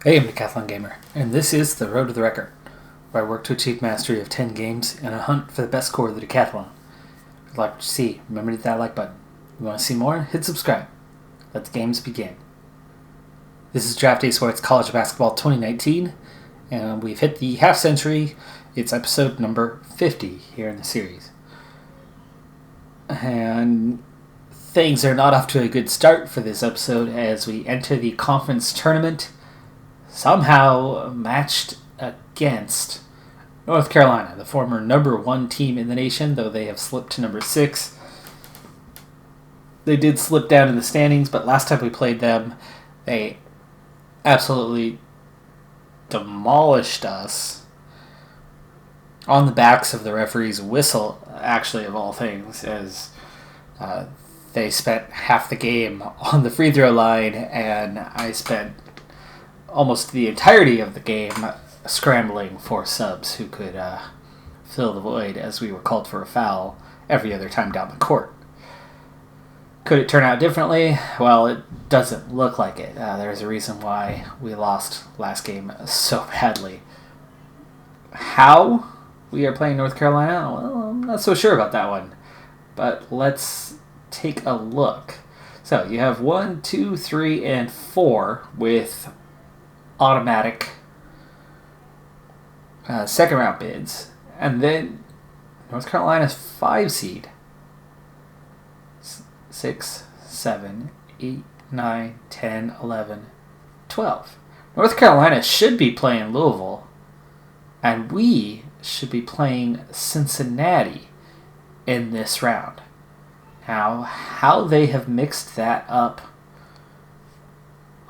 Hey, I'm Decathlon Gamer, and this is The Road to the Record, where I work to achieve mastery of 10 games in a hunt for the best score of the Decathlon. If you'd like to see, remember to hit that like button. If you want to see more, hit subscribe. Let the games begin. This is Draft Day Sports College Basketball 2019, and we've hit the half century. It's episode number 50 here in the series. And things are not off to a good start for this episode as we enter the conference tournament, somehow matched against North Carolina, the former number 1 team in the nation, though they have slipped to number 6. They did slip down in the standings, but last time we played them, they absolutely demolished us on the backs of the referee's whistle, actually, of all things, as they spent half the game on the free throw line, and I spent almost the entirety of the game scrambling for subs who could fill the void, as we were called for a foul every other time down the court. Could it turn out differently? Well, it doesn't look like it. There's a reason why we lost last game so badly. How we are playing North Carolina? Well, I'm not so sure about that one. But let's take a look. So you have 1, 2, 3, and 4 with automatic second round bids. And then North Carolina's 5 seed. 6, 7, 8, 9, 10, 11, 12. North Carolina should be playing Louisville, and we should be playing Cincinnati in this round. Now, how they have mixed that up,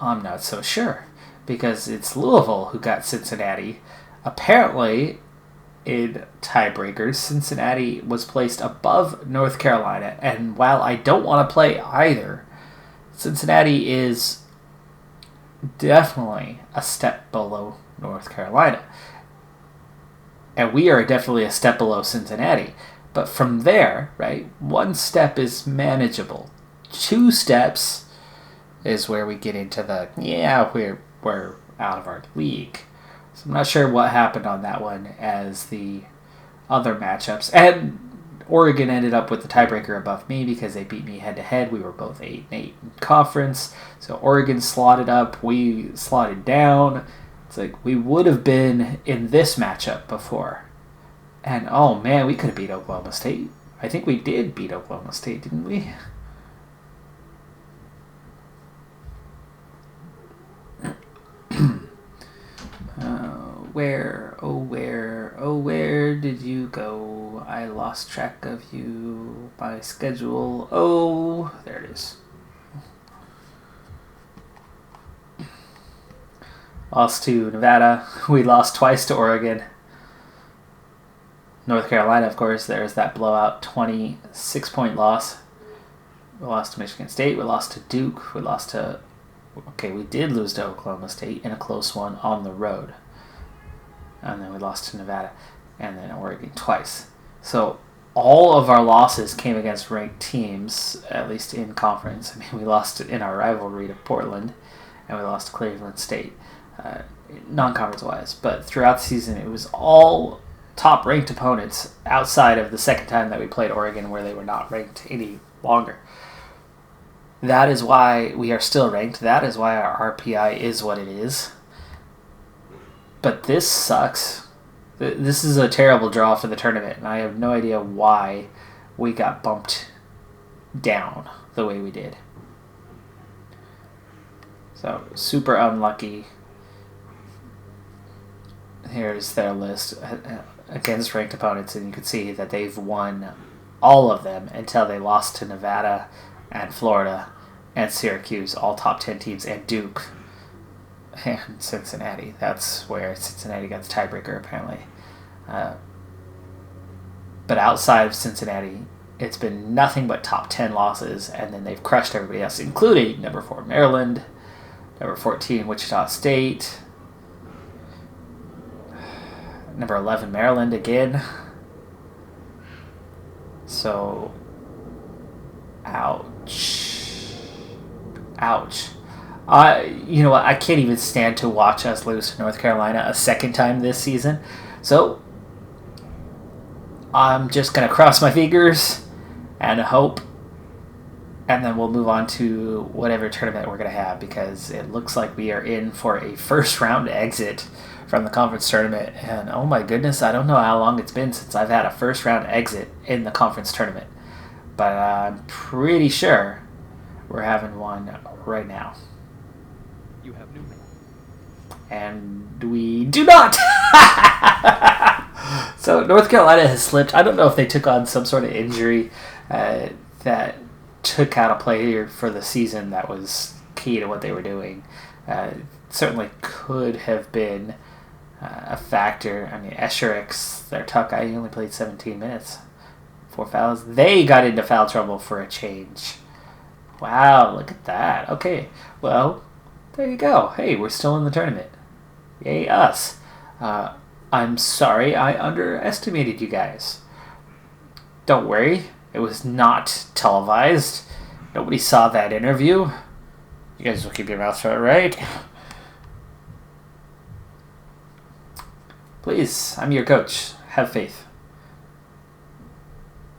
I'm not so sure, because it's Louisville who got Cincinnati. Apparently, in tiebreakers, Cincinnati was placed above North Carolina, and while I don't want to play either, Cincinnati is definitely a step below North Carolina. And we are definitely a step below Cincinnati. But from there, right, 1 step is manageable. 2 steps is where we get into the, we're out of our league. So I'm not sure what happened on that one as the other matchups. And Oregon ended up with the tiebreaker above me because they beat me head-to-head. We were both 8-8 in conference. So Oregon slotted up, we slotted down. It's like we would have been in this matchup before. And, oh, man, we could have beat Oklahoma State. I think we did beat Oklahoma State, didn't we? Where did you go? I lost track of you. My schedule. Oh, there it is. Lost to Nevada. We lost twice to Oregon. North Carolina, of course, there's that blowout 26-point loss. We lost to Michigan State. We lost to Duke. We did lose to Oklahoma State in a close one on the road. And then we lost to Nevada. And then Oregon twice. So all of our losses came against ranked teams, at least in conference. I mean, we lost in our rivalry to Portland, and we lost to Cleveland State, non-conference wise. But throughout the season, it was all top-ranked opponents outside of the second time that we played Oregon, where they were not ranked any longer. That is why we are still ranked. That is why our RPI is what it is. But this sucks. This is a terrible draw for the tournament, and I have no idea why we got bumped down the way we did. So, super unlucky. Here's their list against ranked opponents, and you can see that they've won all of them until they lost to Nevada and Florida and Syracuse, all top 10 teams, and Duke and Cincinnati. That's where Cincinnati got the tiebreaker, apparently. But outside of Cincinnati, it's been nothing but top 10 losses, and then they've crushed everybody else, including number 4 Maryland, number 14 Wichita State, number 11 Maryland again. So, ouch. You know what? I can't even stand to watch us lose to North Carolina a second time this season. So I'm just going to cross my fingers and hope, and then we'll move on to whatever tournament we're going to have, because it looks like we are in for a first round exit from the conference tournament. And oh my goodness, I don't know how long it's been since I've had a first round exit in the conference tournament, but I'm pretty sure we're having one right now. You have new mail. And we do not! So North Carolina has slipped. I don't know if they took on some sort of injury that took out a player for the season that was key to what they were doing. Certainly could have been a factor. I mean, Escherix, their top guy, he only played 17 minutes. 4 fouls. They got into foul trouble for a change. Wow, look at that. Okay, well, there you go. Hey, we're still in the tournament. Yay, us. I'm sorry I underestimated you guys. Don't worry, it was not televised. Nobody saw that interview. You guys will keep your mouth shut, right? Please, I'm your coach. Have faith.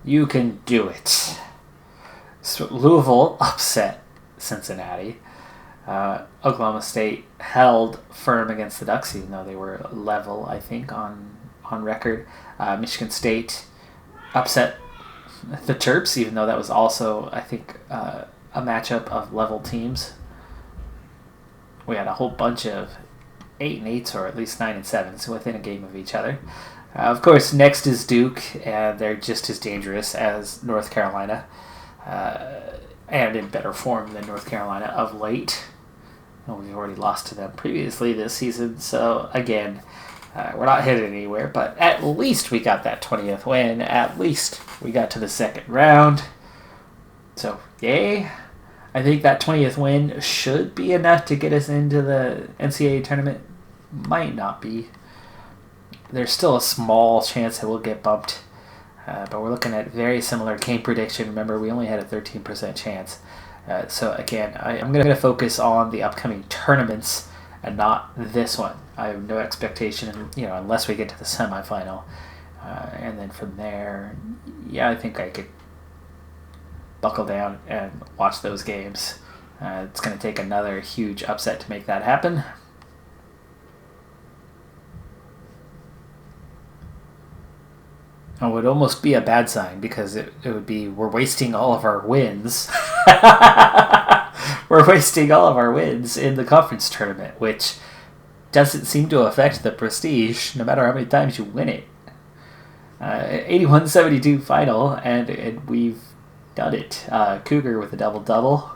You can do it. So Louisville upset Cincinnati. Oklahoma State held firm against the Ducks, even though they were level, I think, on record. Michigan State upset the Terps, even though that was also, I think, a matchup of level teams. We had a whole bunch of 8-8s, or at least 9-7s, within a game of each other. Of course, next is Duke, and they're just as dangerous as North Carolina, and in better form than North Carolina of late. We've already lost to them previously this season, so again, we're not headed anywhere, but at least we got that 20th win. At least we got to the second round. So, yay. I think that 20th win should be enough to get us into the NCAA tournament. Might not be. There's still a small chance that we'll get bumped, but we're looking at very similar game prediction. Remember, we only had a 13% chance. So again, I'm going to focus on the upcoming tournaments and not this one. I have no expectation, unless we get to the semifinal. And then from there, I think I could buckle down and watch those games. It's going to take another huge upset to make that happen. It would almost be a bad sign, because it would be we're wasting all of our wins. We're wasting all of our wins in the conference tournament, which doesn't seem to affect the prestige, no matter how many times you win it. 81-72 final, and we've done it. Cougar with a double-double.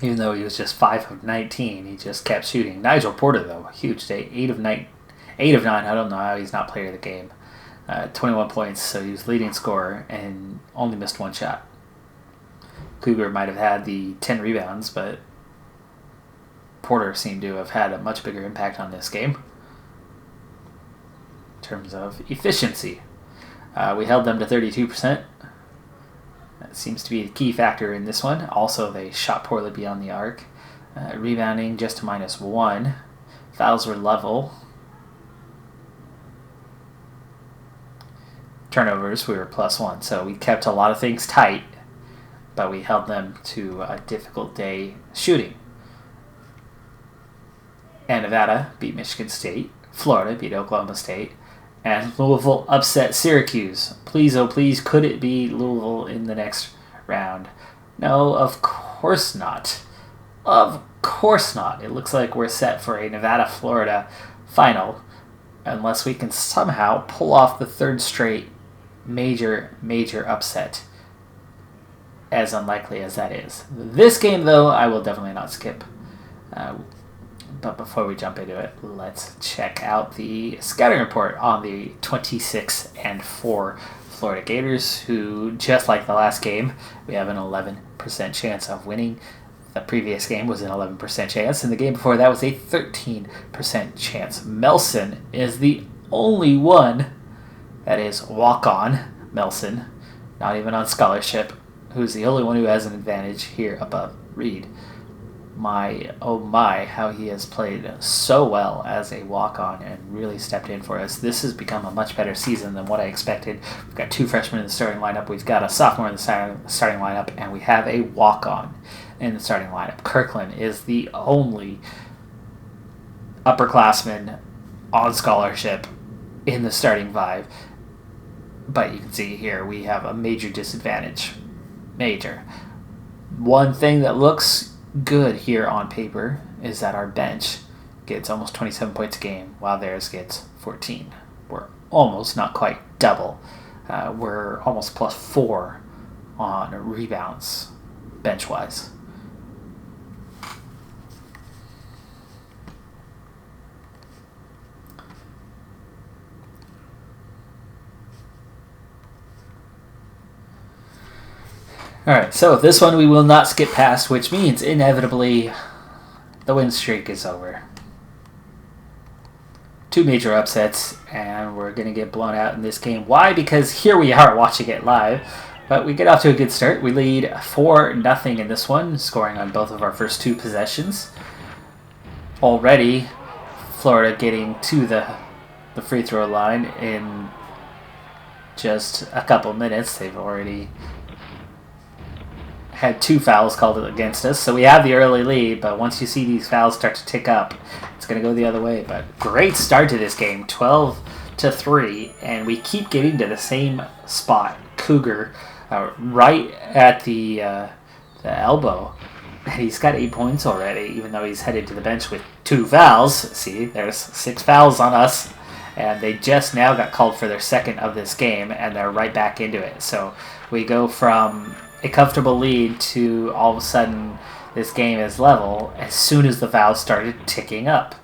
Even though he was just 5 of 19, he just kept shooting. Nigel Porter, though, huge day. 8 of 9. I don't know how he's not player of the game. 21 points, so he was leading scorer and only missed one shot. Cougar might have had the 10 rebounds, but Porter seemed to have had a much bigger impact on this game in terms of efficiency. We held them to 32%. That seems to be the key factor in this one. Also, they shot poorly beyond the arc. Rebounding just to -1. Fouls were level. Turnovers, we were +1. So we kept a lot of things tight, but we held them to a difficult day shooting. And Nevada beat Michigan State. Florida beat Oklahoma State. And Louisville upset Syracuse. Please, oh please, could it be Louisville in the next round? No, of course not. Of course not. It looks like we're set for a Nevada-Florida final, unless we can somehow pull off the third straight major upset, as unlikely as that is. This game, though, I will definitely not skip. But before we jump into it, let's check out the scouting report on the 26-4 Florida Gators, who, just like the last game, we have an 11% chance of winning. The previous game was an 11% chance, and the game before that was a 13% chance. Melson is the only one that is walk-on Melson, not even on scholarship. who's the only one who has an advantage here above Reed. My, oh my, how he has played so well as a walk-on and really stepped in for us. This has become a much better season than what I expected. We've got 2 freshmen in the starting lineup. We've got a sophomore in the starting lineup, and we have a walk-on in the starting lineup. Kirkland is the only upperclassman on scholarship in the starting 5. But you can see here we have a major disadvantage. Major. One thing that looks good here on paper is that our bench gets almost 27 points a game while theirs gets 14. We're almost, not quite double. We're almost plus 4 on rebounds bench-wise. Alright, so this one we will not skip past, which means inevitably the win streak is over. 2 major upsets, and we're going to get blown out in this game. Why? Because here we are watching it live, but we get off to a good start. We lead 4-0 in this one, scoring on both of our first 2 possessions. Already, Florida getting to the free throw line in just a couple minutes. They've already had 2 fouls called against us, so we have the early lead, but once you see these fouls start to tick up, it's going to go the other way. But great start to this game, 12-3, and we keep getting to the same spot. Cougar right at the elbow, and he's got 8 points already, even though he's headed to the bench with 2 fouls. See, there's 6 fouls on us, and they just now got called for their second of this game, and they're right back into it. So we go from a comfortable lead to all of a sudden this game is level as soon as the fouls started ticking up.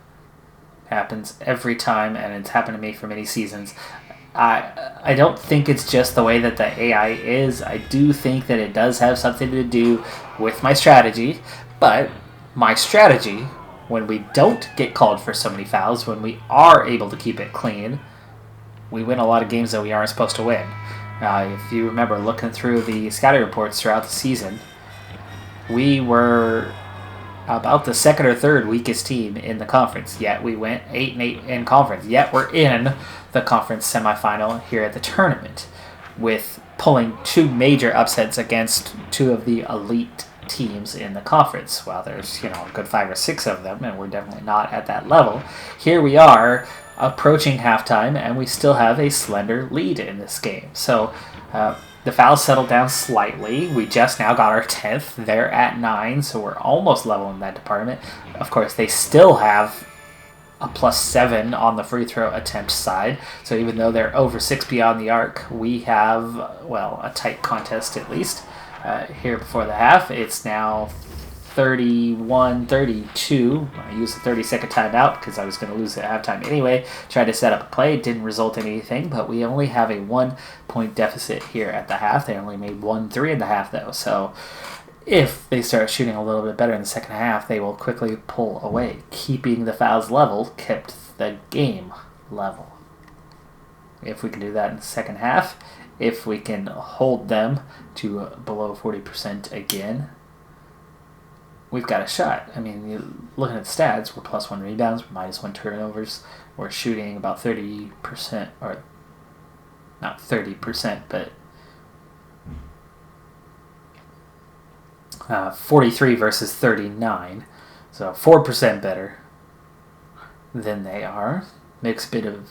Happens every time, and it's happened to me for many seasons. I don't think it's just the way that the AI is. I do think that it does have something to do with my strategy, but my strategy, when we don't get called for so many fouls, when we are able to keep it clean, we win a lot of games that we aren't supposed to win. If you remember looking through the scouting reports throughout the season, we were about the 2nd or 3rd weakest team in the conference, yet we went 8-8 in conference, yet we're in the conference semifinal here at the tournament, with pulling 2 major upsets against 2 of the elite teams in the conference. Well, there's a good 5 or 6 of them, and we're definitely not at that level. Here we are approaching halftime, and we still have a slender lead in this game. So the fouls settled down slightly. We just now got our 10th. They're at 9, so we're almost level in that department. Of course, they still have a +7 on the free throw attempt side. So even though they're over 6 beyond the arc, we have, a tight contest at least. Here before the half, it's now 31-32. I used the 30-second timeout because I was going to lose at halftime anyway. Tried to set up a play. It didn't result in anything, but we only have a 1-point deficit here at the half. They only made 1 3 in the half, though. So if they start shooting a little bit better in the second half, they will quickly pull away. Keeping the fouls level kept the game level. If we can do that in the second half, if we can hold them to below 40% again, we've got a shot. I mean, looking at the stats, we're +1 rebounds, -1 turnovers. We're shooting about 30%, or not 30%, but 43 versus 39. So 4% better than they are. Makes a bit of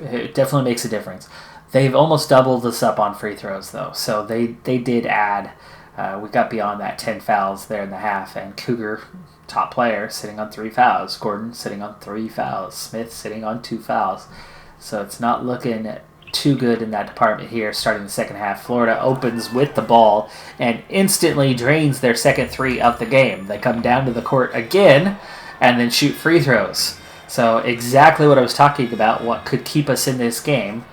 it definitely makes a difference. They've almost doubled us up on free throws, though. So they did add. We got beyond that 10 fouls there in the half, and Cougar, top player, sitting on 3 fouls. Gordon sitting on 3 fouls. Smith sitting on 2 fouls. So it's not looking too good in that department here starting the second half. Florida opens with the ball and instantly drains their second 3 of the game. They come down to the court again and then shoot free throws. So exactly what I was talking about, what could keep us in this game,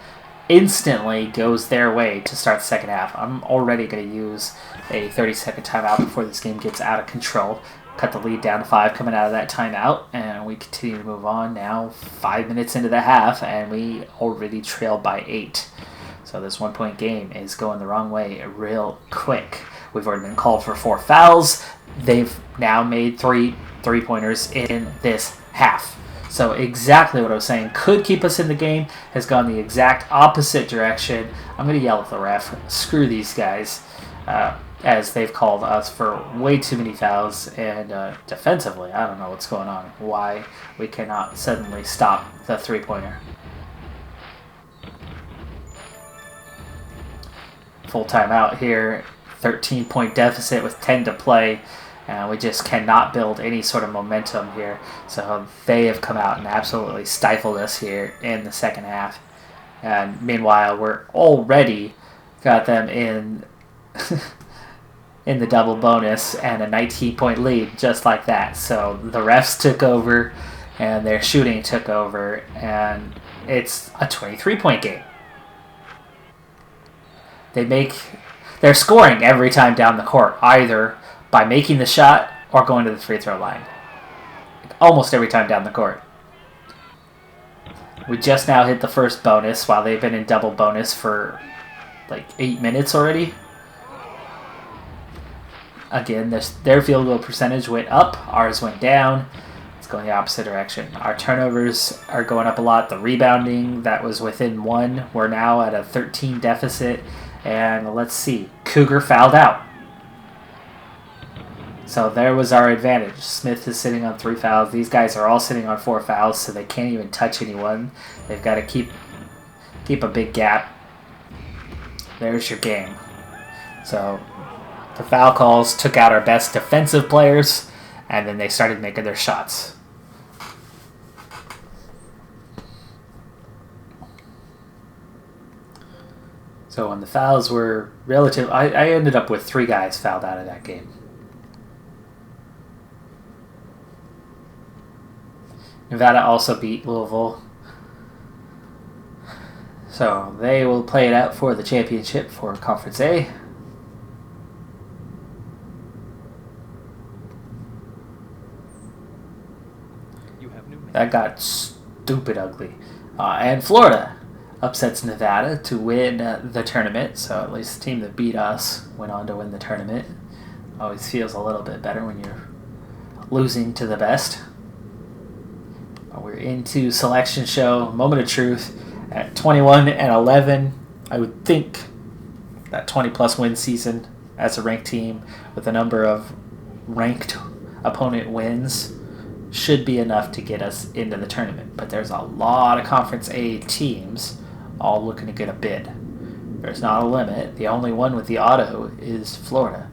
instantly goes their way to start the second half. I'm already going to use a 30-second timeout before this game gets out of control. Cut the lead down to 5 coming out of that timeout, and we continue to move on now 5 minutes into the half, and we already trailed by 8. So this 1-point game is going the wrong way real quick. We've already been called for 4 fouls. They've now made 3 3-pointers in this half. So exactly what I was saying could keep us in the game has gone the exact opposite direction. I'm going to yell at the ref. Screw these guys. As they've called us for way too many fouls. And defensively, I don't know what's going on. Why we cannot suddenly stop the 3-pointer. Full timeout here. 13-point deficit with 10 to play. We just cannot build any sort of momentum here. So they have come out and absolutely stifled us here in the second half. And meanwhile, we're already got them in in the double bonus and a 19-point lead just like that. So the refs took over and their shooting took over, and it's a 23-point game. They're scoring every time down the court, either by making the shot or going to the free throw line. Almost every time down the court. We just now hit the first bonus while they've been in double bonus for like 8 minutes already. Again, their field goal percentage went up, ours went down. It's going the opposite direction. Our turnovers are going up a lot. The rebounding, that was within 1. We're now at a 13 deficit. And let's see, Cougar fouled out. So there was our advantage. Smith is sitting on 3 fouls. These guys are all sitting on 4 fouls, so they can't even touch anyone. They've got to keep a big gap. There's your game. So the foul calls took out our best defensive players, and then they started making their shots. So when the fouls were relative, I ended up with 3 guys fouled out of that game. Nevada also beat Louisville. So they will play it out for the championship for Conference A. That got stupid ugly. And Florida upsets Nevada to win the tournament. So at least the team that beat us went on to win the tournament. Always feels a little bit better when you're losing to the best. We're into selection show, moment of truth. At 21-11, I would think that 20-plus win season as a ranked team with a number of ranked opponent wins should be enough to get us into the tournament. But there's a lot of Conference A teams all looking to get a bid. There's not a limit. The only one with the auto is Florida.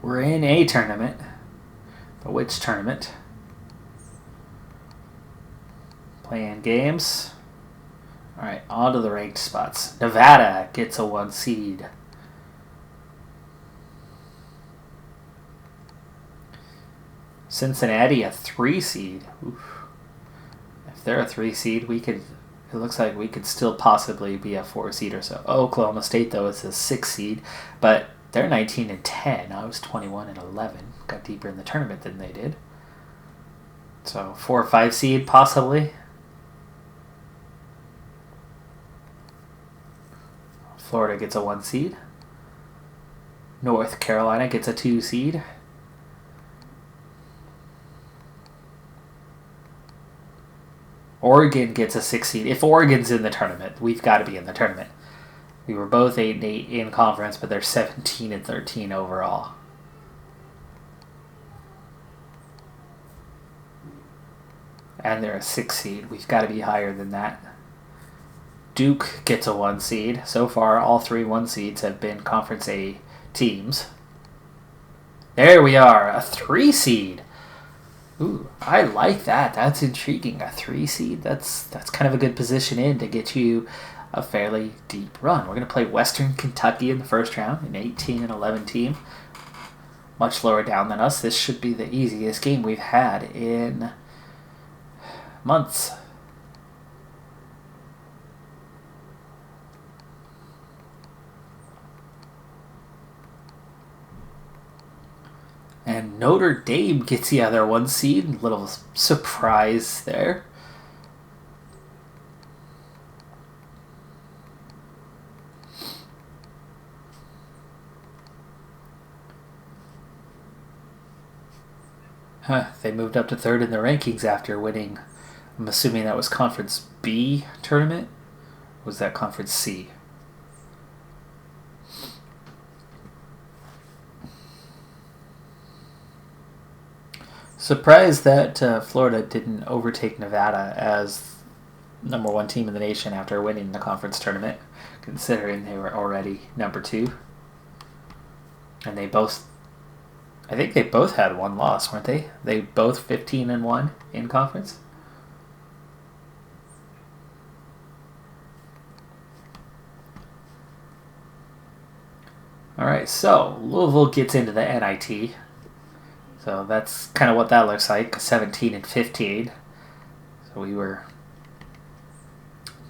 We're in a tournament. But which tournament? Playing games. Alright, on to the ranked spots. Nevada gets a 1 seed. Cincinnati a 3 seed. Oof. If they're a 3 seed, it looks like we could still possibly be a 4 seed or so. Oklahoma State, though, is a 6 seed. But they're 19-10. I was 21-11. Got deeper in the tournament than they did. So 4 or 5 seed, possibly. Florida gets a 1 seed. North Carolina gets a 2 seed. Oregon gets a 6 seed. If Oregon's in the tournament, we've got to be in the tournament. We were both 8-8 in conference, but they're 17-13 overall. And they're a 6 seed. We've got to be higher than that. Duke gets a 1 seed. So far, all 3 1 seeds have been Conference A teams. There we are, a 3 seed. Ooh, I like that. That's intriguing. A 3 seed. That's kind of a good position in to get you a fairly deep run. We're going to play Western Kentucky in the first round, an 18-11 team. Much lower down than us. This should be the easiest game we've had in months. And Notre Dame gets the other 1 seed. Little surprise there. They moved up to 3rd in the rankings after winning. I'm assuming that was Conference B tournament. Or was that Conference C? Surprised that Florida didn't overtake Nevada as number 1 team in the nation after winning the conference tournament, considering they were already number 2. And I think they both had 1 loss, weren't they? They both 15-1 in conference. All right, so Louisville gets into the NIT. So that's kind of what that looks like, 17-15. So we were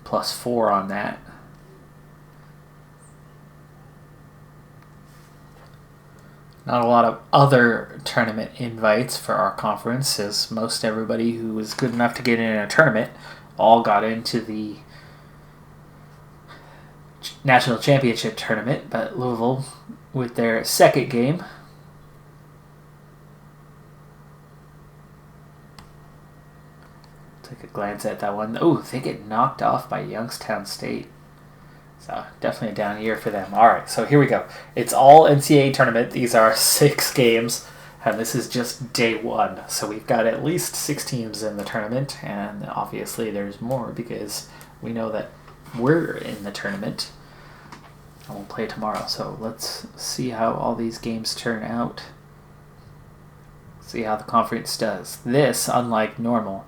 +4 on that. Not a lot of other tournament invites for our conference, as most everybody who was good enough to get in a tournament all got into the national championship tournament. But Louisville, with their second game, take a glance at that one. Oh, they get knocked off by Youngstown State. So definitely a down year for them. All right, so here we go. It's all NCAA tournament. These are 6 games, and this is just day 1. So we've got at least 6 teams in the tournament, and obviously there's more because we know that we're in the tournament. And we'll play tomorrow. So let's see how all these games turn out. See how the conference does. This, unlike normal,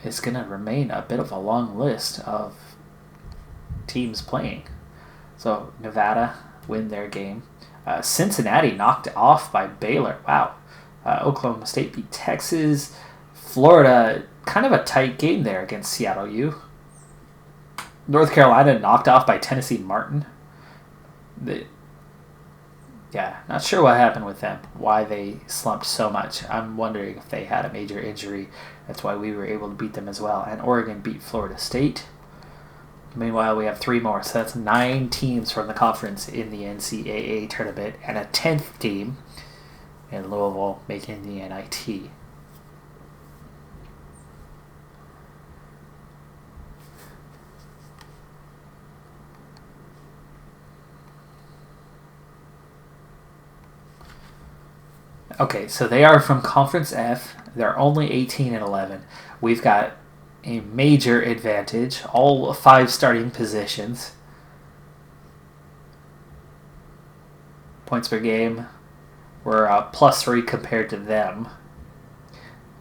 is going to remain a bit of a long list of teams playing. So Nevada win their game. Cincinnati knocked off by Baylor. Wow. Oklahoma State beat Texas. Florida, kind of a tight game there against Seattle U. North Carolina knocked off by Tennessee Martin. Not sure what happened with them, why they slumped so much. I'm wondering if they had a major injury. That's why we were able to beat them as well. And Oregon beat Florida State. Meanwhile, we have 3 more, so that's 9 teams from the conference in the NCAA tournament, and a 10th team in Louisville making the NIT. Okay, so they are from Conference F. They're only 18-11. We've got a major advantage. All 5 starting positions. Points per game. We're +3 compared to them.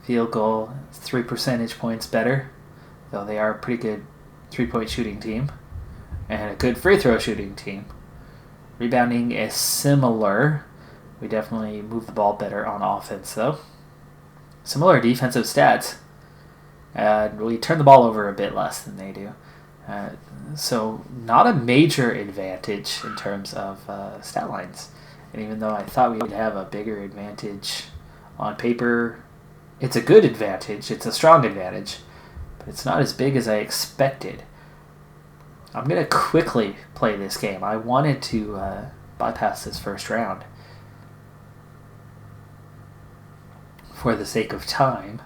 Field goal, 3 percentage points better. Though they are a pretty good 3-point shooting team. And a good free throw shooting team. Rebounding is similar. We definitely move the ball better on offense, though. Similar defensive stats. We turn the ball over a bit less than they do. So not a major advantage in terms of stat lines. And even though I thought we would have a bigger advantage on paper, it's a good advantage. It's a strong advantage. But it's not as big as I expected. I'm going to quickly play this game. I wanted to bypass this first round for the sake of time.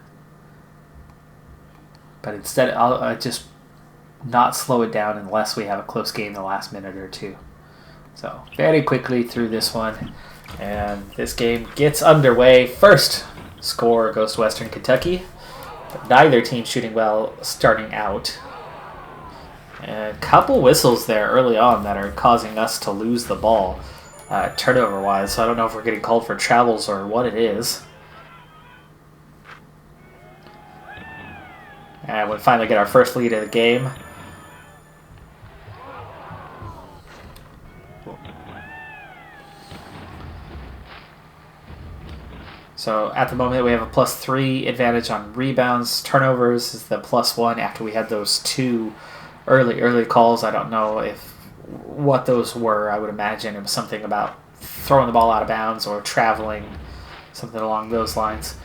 But instead, I'll just not slow it down unless we have a close game the last minute or 2. So, very quickly through this one. And this game gets underway. First score goes to Western Kentucky. But neither team shooting well starting out. A couple whistles there early on that are causing us to lose the ball turnover-wise. So I don't know if we're getting called for travels or what it is. And we finally get our first lead of the game. So at the moment we have a +3 advantage on rebounds. Turnovers is the +1 after we had those 2 early calls. I don't know what those were. I would imagine it was something about throwing the ball out of bounds or traveling something along those lines.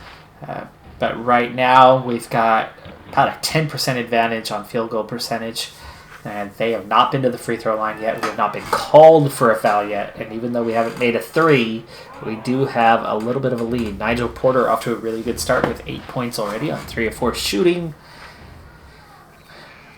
But right now, we've got about a 10% advantage on field goal percentage. And they have not been to the free throw line yet. We have not been called for a foul yet. And even though we haven't made a three, we do have a little bit of a lead. Nigel Porter off to a really good start with 8 points already on 3 of 4 shooting.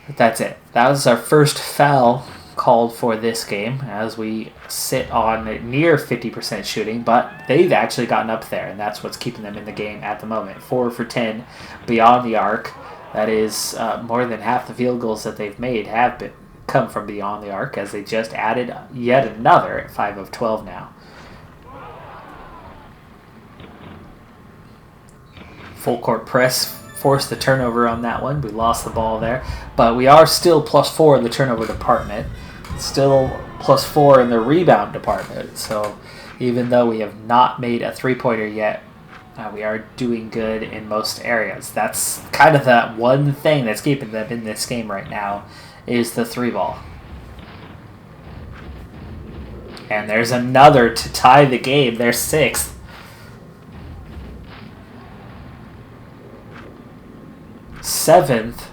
But that's it. That was our first foul called for this game as we sit on near 50% shooting. But they've actually gotten up there, and that's what's keeping them in the game at the moment. 4 for 10 beyond the arc. That is more than half the field goals that they've made have come from beyond the arc, as they just added yet another at 5 of 12 now. Full court press forced the turnover on that one. We lost the ball there, but we are still +4 in the turnover department. Still +4 in the rebound department. So even though we have not made a three-pointer yet, we are doing good in most areas. That's kind of the one thing that's keeping them in this game right now is the three ball. And there's another to tie the game. They're 6th. Seventh.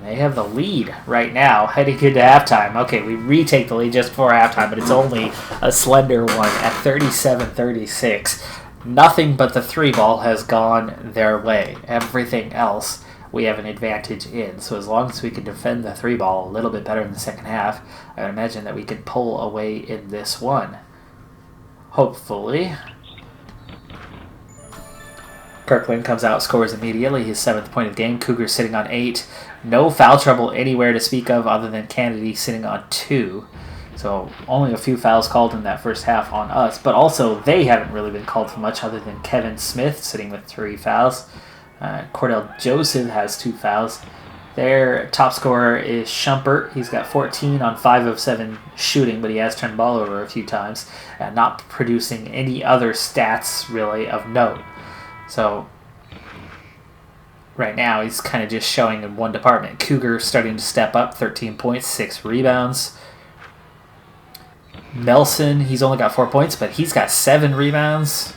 They have the lead right now, heading into halftime. Okay, we retake the lead just before halftime, but it's only a slender one at 37-36. Nothing but the three ball has gone their way. Everything else we have an advantage in. So as long as we can defend the three ball a little bit better in the second half, I would imagine that we could pull away in this one. Hopefully. Kirkland comes out, scores immediately. His 7th point of the game. Cougars sitting on 8. No foul trouble anywhere to speak of other than Kennedy sitting on 2. So only a few fouls called in that first half on us. But also they haven't really been called for much other than Kevin Smith sitting with 3 fouls. Cordell Joseph has 2 fouls. Their top scorer is Schumpert. He's got 14 on 5 of 7 shooting, but he has turned the ball over a few times. Not producing any other stats really of note. So right now he's kind of just showing in one department. Cougar starting to step up, 13 points, 6 rebounds. Nelson, he's only got 4 points, but he's got 7 rebounds.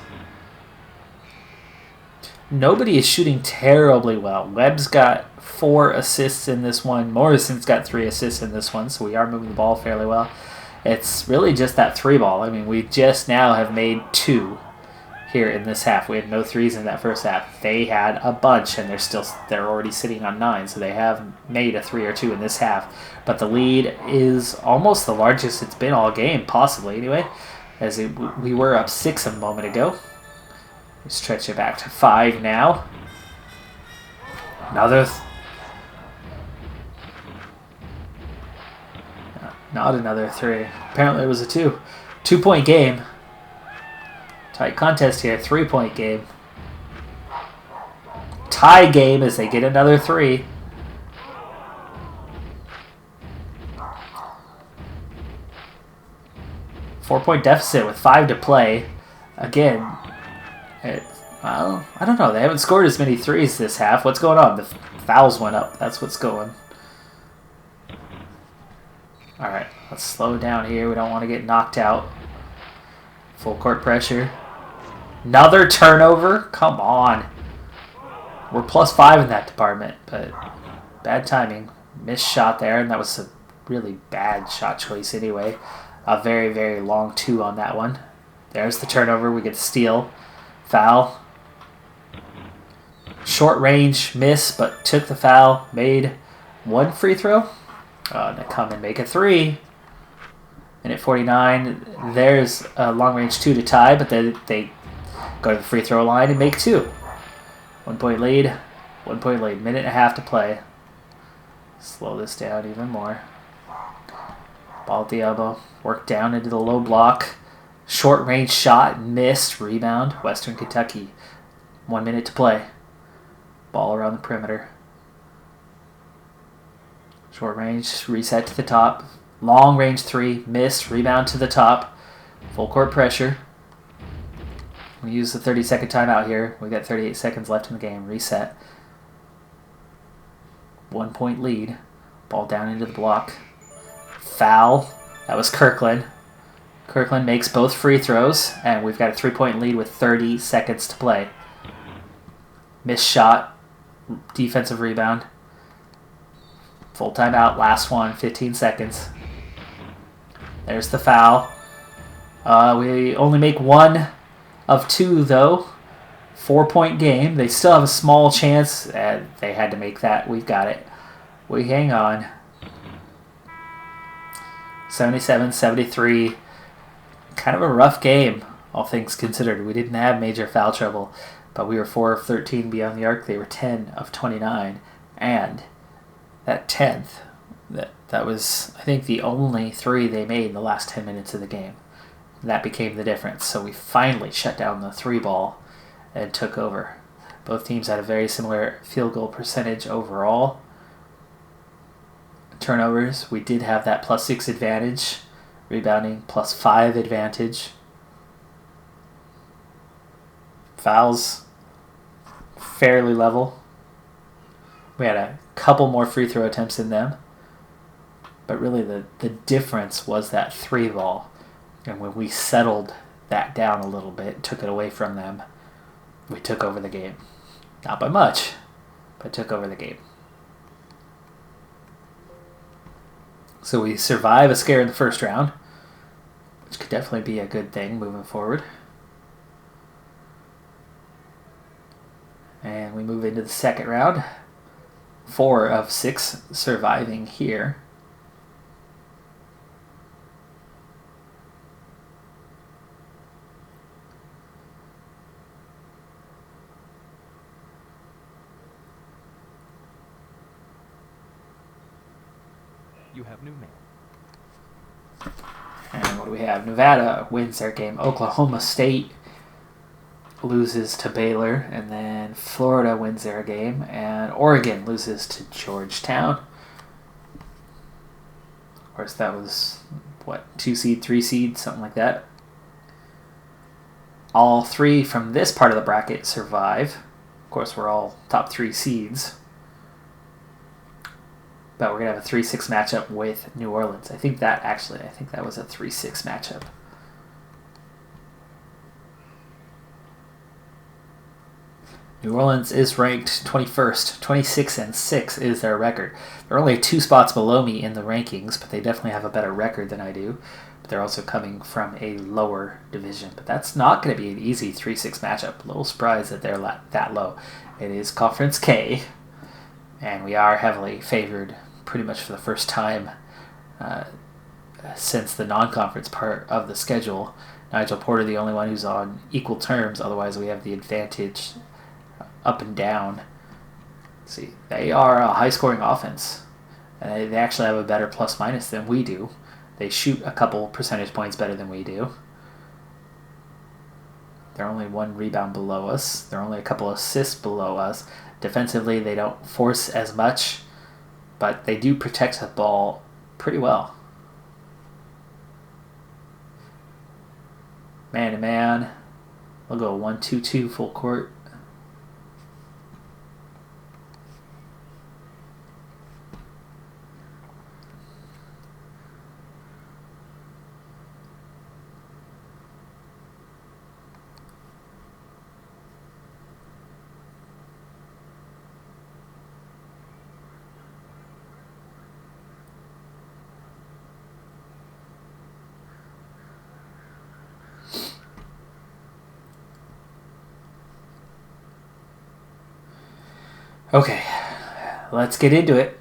Nobody is shooting terribly well. Webb's got 4 assists in this one. Morrison's got 3 assists in this one, so we are moving the ball fairly well. It's really just that 3 ball. I mean, we just now have made 2 here in this half. We had no 3s in that first half. They had a bunch, and they're already sitting on 9, so they have made a 3 or 2 in this half. But the lead is almost the largest it's been all game, possibly anyway, as we were up 6 a moment ago. We stretch it back to 5 now. Another not another 3. Apparently it was a 2. 2-point game. Tight contest here, 3-point game. Tie game as they get another 3. Four-point deficit with 5 to play. Again, well, I don't know. They haven't scored as many 3s this half. What's going on? The fouls went up. That's what's going. All right, let's slow down here. We don't want to get knocked out. Full court pressure. Another turnover? Come on. We're +5 in that department, but bad timing. Missed shot there, and that was a really bad shot choice anyway. A very, very long 2 on that one. There's the turnover. We get the steal. Foul. Short range miss, but took the foul. Made 1 free throw. They come and make a 3. Minute 49. There's a long range 2 to tie, but they go to the free throw line and make 2. 1-point lead. 1-point lead. Minute and a half to play. Slow this down even more. Ball at the elbow. Work down into the low block. Short range shot. Missed. Rebound. Western Kentucky. 1 minute to play. Ball around the perimeter. Short range. Reset to the top. Long range 3. Missed. Rebound to the top. Full court pressure. We use the 30-second timeout here. We've got 38 seconds left in the game. Reset. 1-point lead. Ball down into the block. Foul. That was Kirkland. Kirkland makes both free throws, and we've got a 3-point lead with 30 seconds to play. Missed shot, defensive rebound. Full timeout, last one, 15 seconds. There's the foul. We only make 1 of 2, though. 4-point game. They still have a small chance, and they had to make that. We've got it. We hang on. 77-73. Kind of a rough game, all things considered. We didn't have major foul trouble, but we were 4 of 13 beyond the arc. They were 10 of 29, and that 10th, that was, I think, the only 3 they made in the last 10 minutes of the game. That became the difference. So we finally shut down the 3 ball and took over. Both teams had a very similar field goal percentage overall. Turnovers, we did have that +6 advantage. Rebounding, +5 advantage. Fouls, fairly level. We had a couple more free throw attempts than them. But really the difference was that 3 ball. And when we settled that down a little bit, took it away from them, we took over the game. Not by much, but took over the game. So we survive a scare in the first round, which could definitely be a good thing moving forward. And we move into the second round. 4 of 6 surviving here. You have new man. And what do we have? Nevada wins their game. Oklahoma State loses to Baylor. And then Florida wins their game. And Oregon loses to Georgetown. Of course, that was, 2 seed, 3 seed, something like that. All 3 from this part of the bracket survive. Of course, we're all top 3 seeds. But we're going to have a 3-6 matchup with New Orleans. I think that was a 3-6 matchup. New Orleans is ranked 21st. 26-6 is their record. They're only 2 spots below me in the rankings, but they definitely have a better record than I do. But they're also coming from a lower division. But that's not going to be an easy 3-6 matchup. A little surprised that they're that low. It is Conference K, and we are heavily favored pretty much for the first time since the non-conference part of the schedule. Nigel Porter, the only one who's on equal terms. Otherwise, we have the advantage up and down. Let's see, they are a high-scoring offense. They actually have a better plus-minus than we do. They shoot a couple percentage points better than we do. They're only 1 rebound below us. They're only a couple assists below us. Defensively, they don't force as much, but they do protect the ball pretty well. Man to man. We'll go 1-2-2 full court. Okay, let's get into it.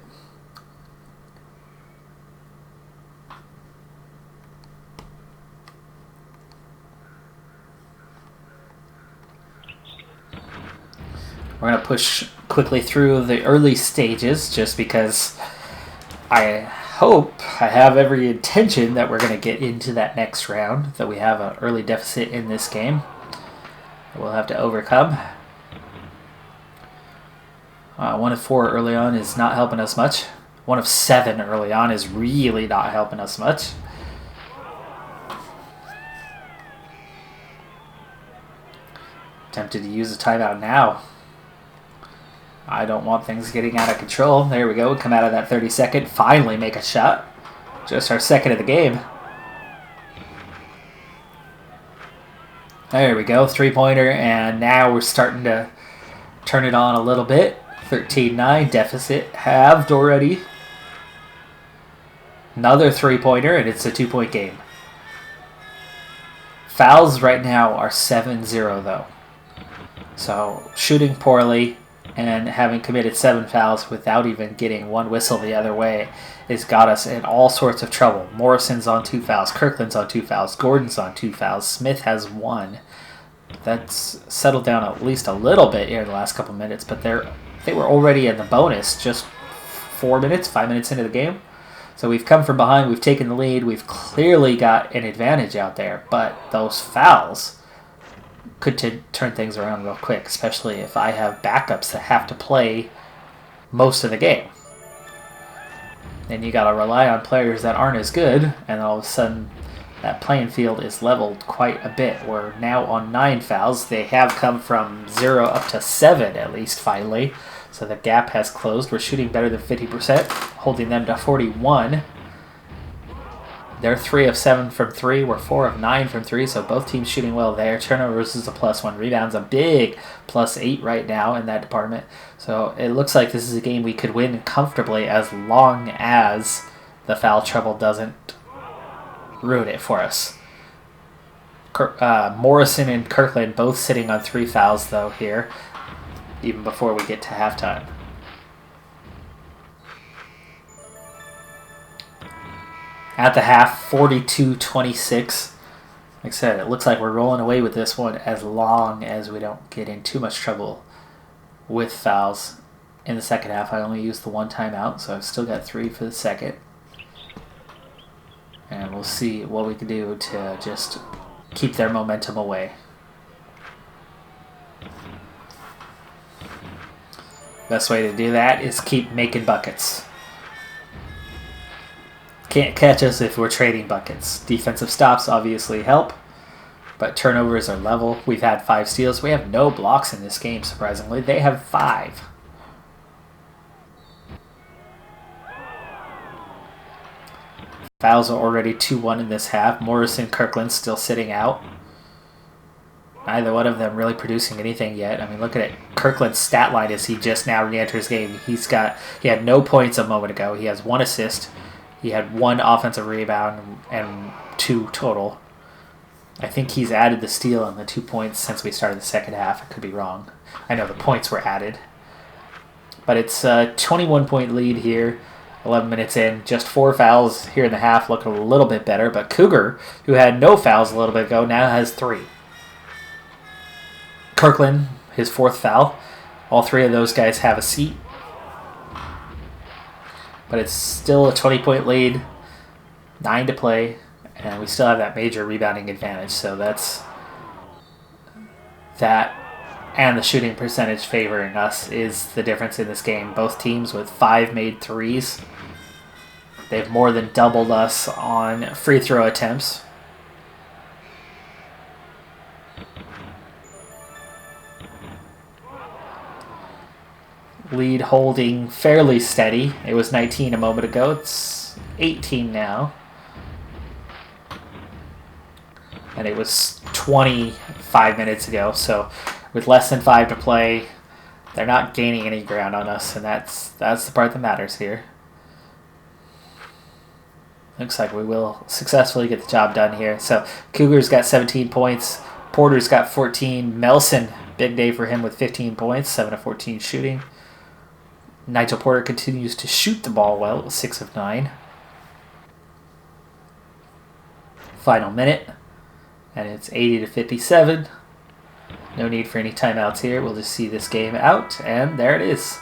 We're going to push quickly through the early stages just because I have every intention that we're going to get into that next round, that we have an early deficit in this game that we'll have to overcome. 1 of 4 early on is not helping us much. 1 of 7 early on is really not helping us much. Tempted to use a timeout now. I don't want things getting out of control. There we go. Come out of that 30-second. Finally make a shot. Just our second of the game. There we go, 3-pointer, and now we're starting to turn it on a little bit. 13-9, deficit halved already. Another 3-pointer, and it's a 2-point game. Fouls right now are 7-0, though. So shooting poorly and having committed 7 fouls without even getting one whistle the other way has got us in all sorts of trouble. Morrison's on 2 fouls, Kirkland's on 2 fouls, Gordon's on 2 fouls, Smith has 1. That's settled down at least a little bit here in the last couple minutes, but they were already in the bonus just 5 minutes into the game. So we've come from behind, we've taken the lead, we've clearly got an advantage out there, but those fouls could turn things around real quick, especially if I have backups that have to play most of the game. Then you got to rely on players that aren't as good, and all of a sudden that playing field is leveled quite a bit. We're now on 9 fouls. They have come from 0 up to 7 at least finally. So the gap has closed. We're shooting better than 50%, holding them to 41. They're 3 of 7 from 3. We're 4 of 9 from 3, so both teams shooting well there. Turnovers is a +1. Rebounds a big +8 right now in that department. So it looks like this is a game we could win comfortably as long as the foul trouble doesn't ruin it for us. Morrison and Kirkland both sitting on 3 fouls, though, here, even before we get to halftime. At the half, 42-26. Like I said, it looks like we're rolling away with this one as long as we don't get in too much trouble with fouls in the second half. I only used the 1 timeout, so I've still got 3 for the second. And we'll see what we can do to just keep their momentum away. Best way to do that is keep making buckets. Can't catch us if we're trading buckets. Defensive stops obviously help, but turnovers are level. We've had 5 steals. We have no blocks in this game, surprisingly. They have 5. Fouls are already 2-1 in this half. Morrison, Kirkland still sitting out. Neither one of them really producing anything yet. I mean, look at it. Kirkland's stat line as he just now re-enters game. He had no points a moment ago. He has 1 assist. He had 1 offensive rebound and 2 total. I think he's added the steal and the 2 points since we started the second half. I could be wrong. I know the points were added. But it's a 21-point lead here. 11 minutes in. Just 4 fouls here in the half. Looking a little bit better. But Cougar, who had no fouls a little bit ago, now has 3. Kirkland, his 4th foul. All 3 of those guys have a seat. But it's still a 20-point lead, 9 to play, and we still have that major rebounding advantage. So that's that, and the shooting percentage favoring us is the difference in this game. Both teams with 5 made threes. They've more than doubled us on free throw attempts. Lead holding fairly steady. It was 19 a moment ago. It's 18 now. And it was 25 minutes ago. So with less than 5 to play, they're not gaining any ground on us, and that's the part that matters here. Looks like we will successfully get the job done here. So Cougars got 17 points. Porter's got 14. Melson, big day for him with 15 points, 7 of 14 shooting. Nigel Porter continues to shoot the ball well, 6 of 9. Final minute, and it's 80-57. No need for any timeouts here. We'll just see this game out, and there it is.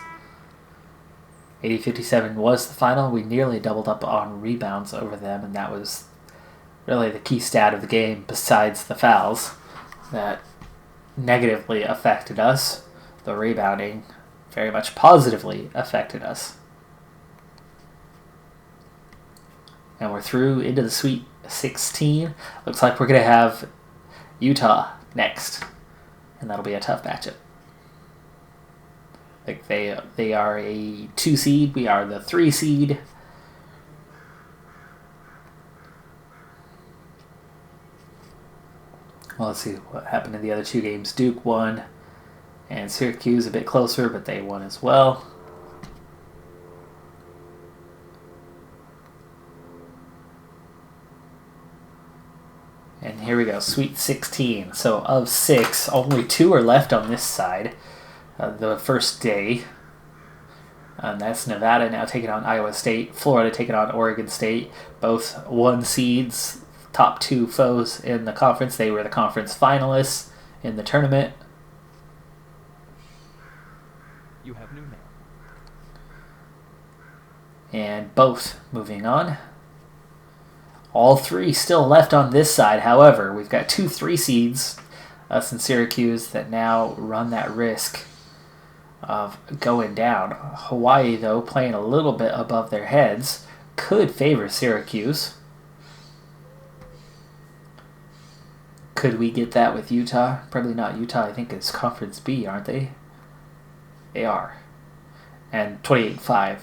80-57 was the final. We nearly doubled up on rebounds over them, and that was really the key stat of the game besides the fouls that negatively affected us. The rebounding very much positively affected us. And we're through into the Sweet 16. Looks like we're going to have Utah next. And that'll be a tough matchup. Like they are a 2 seed. We are the 3 seed. Well, let's see what happened in the other two games. Duke won, and Syracuse a bit closer, but they won as well. And here we go, Sweet 16. So of 6, only 2 are left on this side. The first day. That's Nevada now taking on Iowa State. Florida taking on Oregon State. Both 1 seeds, top 2 foes in the conference. They were the conference finalists in the tournament. You have new mail. And both moving on. All 3 still left on this side. However, we've got 2 3 seeds, us and Syracuse, that now run that risk of going down. Hawaii, though, playing a little bit above their heads, could favor Syracuse. Could we get that with Utah? Probably not. Utah, I think, is Conference B, aren't they? They are. And 28-5.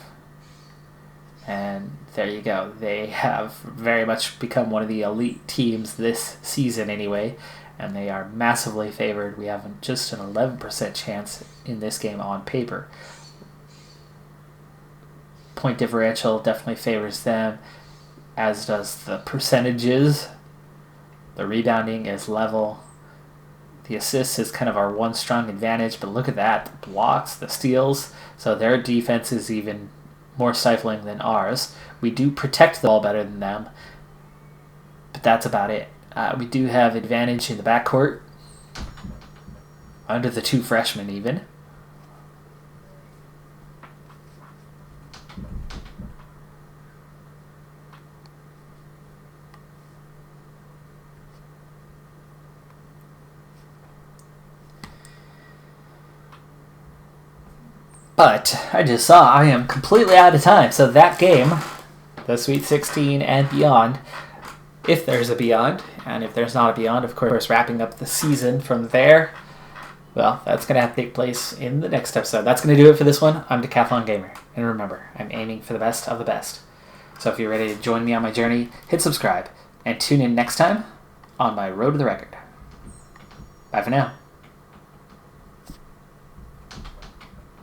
And there you go. They have very much become one of the elite teams this season anyway, and they are massively favored. We have just an 11% chance in this game on paper. Point differential definitely favors them, as does the percentages. The rebounding is level. The assists is kind of our one strong advantage, but look at that. The blocks, the steals. So their defense is even more stifling than ours. We do protect the ball better than them, but that's about it. We do have advantage in the backcourt, under the 2 freshmen even. But I just saw I am completely out of time. So that game, the Sweet 16 and beyond, if there's a beyond, and if there's not a beyond, of course, wrapping up the season from there, well, that's going to have to take place in the next episode. That's going to do it for this one. I'm Decathlon Gamer. And remember, I'm aiming for the best of the best. So if you're ready to join me on my journey, hit subscribe and tune in next time on my Road to the Record. Bye for now.